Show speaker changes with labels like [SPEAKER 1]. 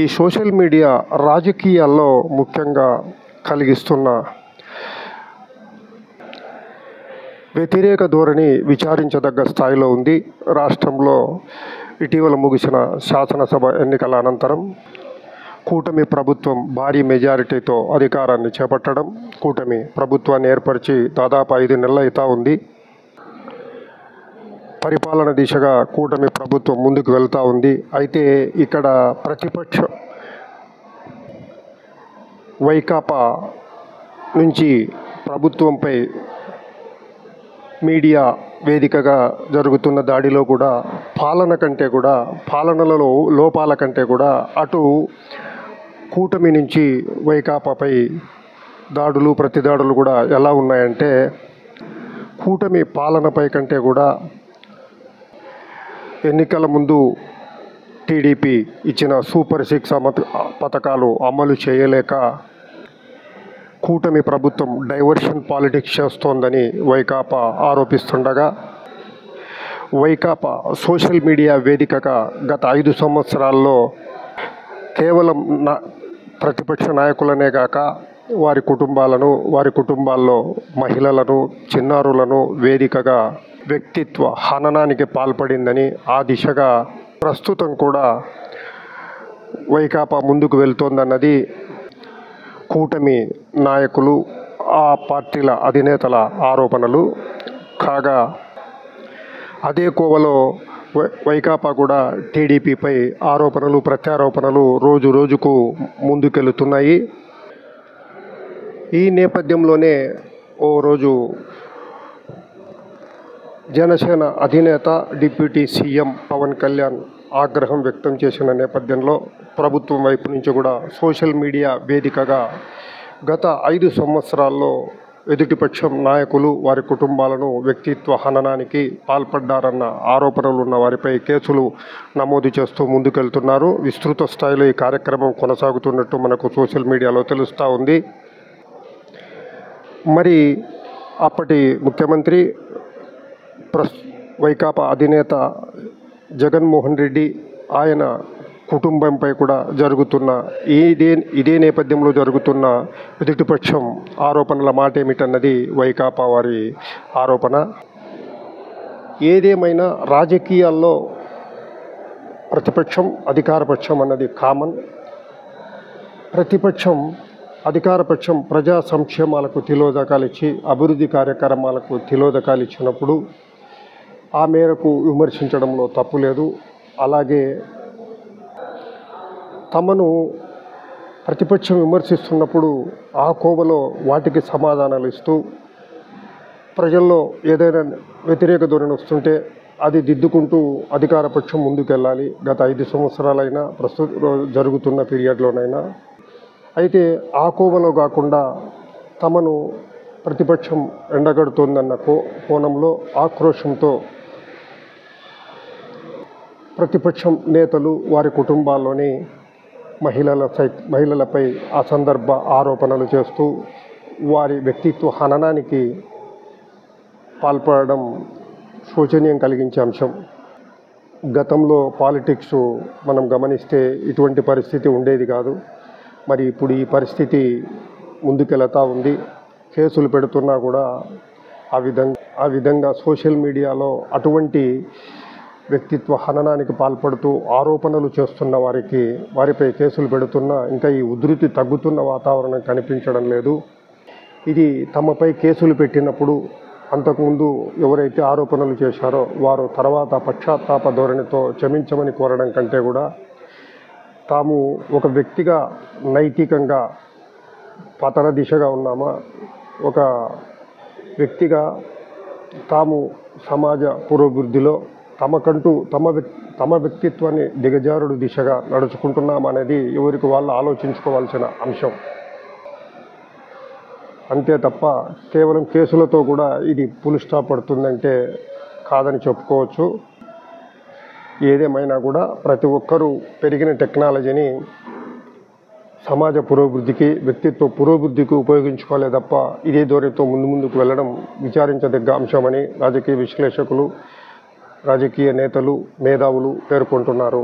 [SPEAKER 1] ఈ social media రాజకీయాల్లో ముఖ్యంగా కలిగిస్తున్న వ్యతిరేక ధోరణి విచారించదగ్గ స్థాయిలో ఉంది. రాష్ట్రంలో ఇటీవల ముగిసిన శాసనసభ ఎన్నికల అనంతరం కూటమి ప్రభుత్వం భారీ మెజారిటీతో అధికారాన్ని చేపట్టడం, కూటమి ప్రభుత్వాన్ని ఏర్పరిచి దాదాపు 5 నెలలు అవుతా ఉంది. పరిపాలన దిశగా కూటమి ప్రభుత్వం ముందుకు వెళ్తూ ఉంది. అయితే ఇక్కడ ప్రతిపక్ష వైకాపా నుంచి ప్రభుత్వంపై మీడియా వేదికగా జరుగుతున్న దాడిలో కూడా పాలన కంటే కూడా పాలనలలో లోపాల కంటే కూడా అటు కూటమి నుంచి వైకాపాపై దాడులు ప్రతిదాడులు కూడా ఎలా ఉన్నాయంటే, కూటమి పాలనపై కంటే కూడా ఎన్నికల ముందు టీడీపీ ఇచ్చిన సూపర్ 6 పథకాలు అమలు చేయలేక కూటమి ప్రభుత్వం డైవర్షన్ పాలిటిక్స్ చేస్తోందని వైకాపా ఆరోపిస్తుండగా, వైకాపా సోషల్ మీడియా వేదికగా గత 5 సంవత్సరాల్లో కేవలం ప్రతిపక్ష నాయకులనే కాక వారి కుటుంబాల్లో మహిళలను, చిన్నారులను వేదికగా వ్యక్తిత్వ హననానికి పాల్పడిందని, ఆ దిశగా ప్రస్తుతం కూడా వైకాపా ముందుకు వెళ్తోందన్నది కూటమి నాయకులు, ఆ పార్టీల అధినేతల ఆరోపణలు కాగా, అదే కోవలో వైకాపా కూడా టీడీపీపై ఆరోపణలు ప్రత్యారోపణలు రోజు రోజుకు ముందుకెళ్తున్నాయి. ఈ నేపథ్యంలోనే ఓ రోజు జనసేన అధినేత డిప్యూటీ సీఎం పవన్ కళ్యాణ్ ఆగ్రహం వ్యక్తం చేసిన నేపథ్యంలో ప్రభుత్వం వైపు నుంచి కూడా సోషల్ మీడియా వేదికగా గత 5 సంవత్సరాల్లో ఎదుటిపక్షం నాయకులు, వారి కుటుంబాలను వ్యక్తిత్వ హననానికి పాల్పడ్డారన్న ఆరోపణలు ఉన్న వారిపై కేసులు నమోదు చేస్తూ ముందుకెళ్తున్నారు. విస్తృత స్థాయిలో ఈ కార్యక్రమం కొనసాగుతున్నట్టు మనకు సోషల్ మీడియాలో తెలుస్తూ ఉంది. మరి అప్పటి ముఖ్యమంత్రి వైకాపా అధినేత జగన్మోహన్ రెడ్డి, ఆయన కుటుంబంపై కూడా జరుగుతున్న ఇదే నేపథ్యంలో జరుగుతున్న ఎదుటిపక్షం ఆరోపణల మాట ఏమిటన్నది వైకాపా వారి ఆరోపణ. ఏదేమైనా రాజకీయాల్లో ప్రతిపక్షం అధికారపక్షం అన్నది కామన్. అధికారపక్షం ప్రజా సంక్షేమాలకు తిలోదకాలు ఇచ్చి, అభివృద్ధి కార్యక్రమాలకు తిలోదకాలు ఇచ్చినప్పుడు ఆ మేరకు విమర్శించడంలో తప్పు లేదు. అలాగే తమను ప్రతిపక్షం విమర్శిస్తున్నప్పుడు ఆ కోవలో వాటికి సమాధానాలు ఇస్తూ, ప్రజల్లో ఏదైనా వ్యతిరేక ధోరణి వస్తుంటే అది దిద్దుకుంటూ అధికారపక్షం ముందుకెళ్ళాలి. గత 5 సంవత్సరాలైనా ప్రస్తుతం జరుగుతున్న పీరియడ్లోనైనా. అయితే ఆ కోవలో కాకుండా తమను ప్రతిపక్షం ఎండగడుతోందన్న కోణంలో ఆక్రోశంతో ప్రతిపక్షం నేతలు, వారి కుటుంబాల్లోని మహిళలపై అసందర్భ ఆరోపణలు చేస్తూ వారి వ్యక్తిత్వ హననానికి పాల్పడడం శోచనీయం కలిగించే అంశం. గతంలో పాలిటిక్స్ మనం గమనిస్తే ఇటువంటి పరిస్థితి ఉండేది కాదు. మరి ఇప్పుడు ఈ పరిస్థితి ముందుకెళ్తా ఉంది. కేసులు పెడుతున్నా కూడా ఆ విధంగా సోషల్ మీడియాలో అటువంటి వ్యక్తిత్వ హననానికి పాల్పడుతూ ఆరోపణలు చేస్తున్న వారిపై కేసులు పెడుతున్నా ఇంకా ఈ ఉధృతి తగ్గుతున్న వాతావరణం కనిపించడం లేదు. ఇది తమపై కేసులు పెట్టినప్పుడు అంతకుముందు ఎవరైతే ఆరోపణలు చేశారో వారు తర్వాత పశ్చాత్తాప ధోరణితో క్షమించమని కోరడం కంటే కూడా తాము ఒక వ్యక్తిగా నైతికంగా పతన దిశగా ఉన్నామా, ఒక వ్యక్తిగా తాము సమాజ పురోభివృద్ధిలో తమకంటూ తమ వ్యక్తిత్వాన్ని దిగజారుడు దిశగా నడుచుకుంటున్నామనేది ఎవరికి వాళ్ళు ఆలోచించుకోవాల్సిన అంశం. అంతే తప్ప కేవలం కేసులతో కూడా ఇది ఫుల్ స్టాప్ పడుతుందంటే కాదని చెప్పుకోవచ్చు. ఏదేమైనా కూడా ప్రతి ఒక్కరూ పెరిగిన టెక్నాలజీని సమాజ పురోభివృద్ధికి, వ్యక్తిత్వ పురోభివృద్ధికి ఉపయోగించుకోలే తప్ప ఇదే ధోరణితో ముందుకు వెళ్ళడం విచారించదగ్గ అంశమని రాజకీయ విశ్లేషకులు, రాజకీయ నేతలు, మేధావులు పేర్కొంటున్నారు.